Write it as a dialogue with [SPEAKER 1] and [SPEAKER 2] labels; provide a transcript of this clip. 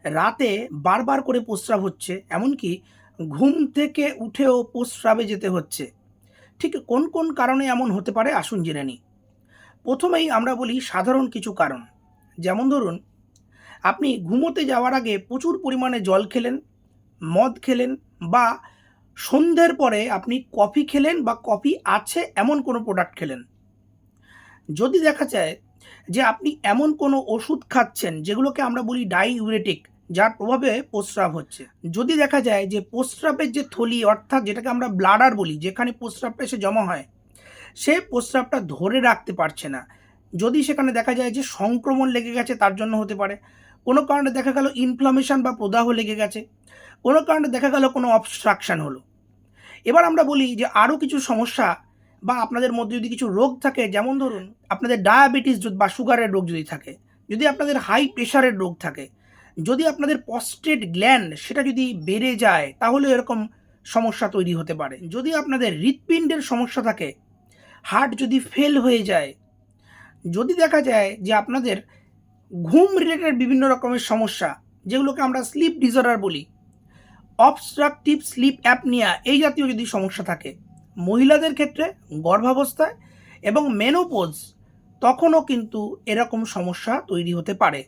[SPEAKER 1] রাতে বারবার করে প্রস্রাব হচ্ছে, এমনকি ঘুম থেকে উঠেও প্রস্রাবে যেতে হচ্ছে। ঠিক কোন কোন কারণে এমন হতে পারে আসুন জেনে নিই। প্রথমেই আমরা বলি সাধারণ কিছু কারণ। যেমন ধরুন, আপনি ঘুমোতে যাওয়ার আগে প্রচুর পরিমাণে জল খেলেন, মদ খেলেন, বা সন্ধ্যের পরে আপনি কফি খেলেন বা কফি আছে এমন কোনো প্রোডাক্ট খেলেন। যদি দেখা যায় যে আপনি এমন কোনো ওষুধ খাচ্ছেন যেগুলোকে আমরা বলি ডাইউরেটিক, যার প্রভাবে প্রস্রাব হচ্ছে। যদি দেখা যায় যে প্রস্রাবের যে থলি, অর্থাৎ যেটাকে আমরা ব্লাডার বলি, যেখানে প্রস্রাবটা এসে জমা হয়, সে প্রস্রাবটা ধরে রাখতে পারছে না। যদি সেখানে দেখা যায় যে সংক্রমণ লেগে গেছে, তার জন্য হতে পারে। কোনো কারণে দেখা গেল ইনফ্লামেশন বা প্রদাহ লেগে গেছে। কোনো কারণে দেখা গেল কোনো অবস্ট্রাকশন হলো। এবার আমরা বলি যে আরও কিছু সমস্যা বা আপনাদের মধ্যে যদি কিছু রোগ থাকে, যেমন ধরুন আপনাদের ডায়াবেটিস বা সুগারের রোগ যদি থাকে, যদি আপনাদের হাই প্রেশারের রোগ থাকে, যদি আপনাদের প্রস্টেট গ্ল্যান্ড সেটা যদি বেড়ে যায়, তাহলে এরকম সমস্যা তৈরি হতে পারে। যদি আপনাদের হৃৎপিণ্ডের সমস্যা থাকে, হার্ট যদি ফেল হয়ে যায়, যদি দেখা যায় যে আপনাদের ঘুম রিলেটেড বিভিন্ন রকমের সমস্যা, যেগুলোকে আমরা স্লিপ ডিসঅর্ডার বলি, অবস্ট্রাকটিভ স্লিপ অ্যাপনিয়া, এই জাতীয় যদি সমস্যা থাকে মহিলাদের ক্ষেত্রে, গর্ভাবস্থায় এবং মেনোপজ, তখনও কিন্তু এরকম সমস্যা তৈরি হতে পারে।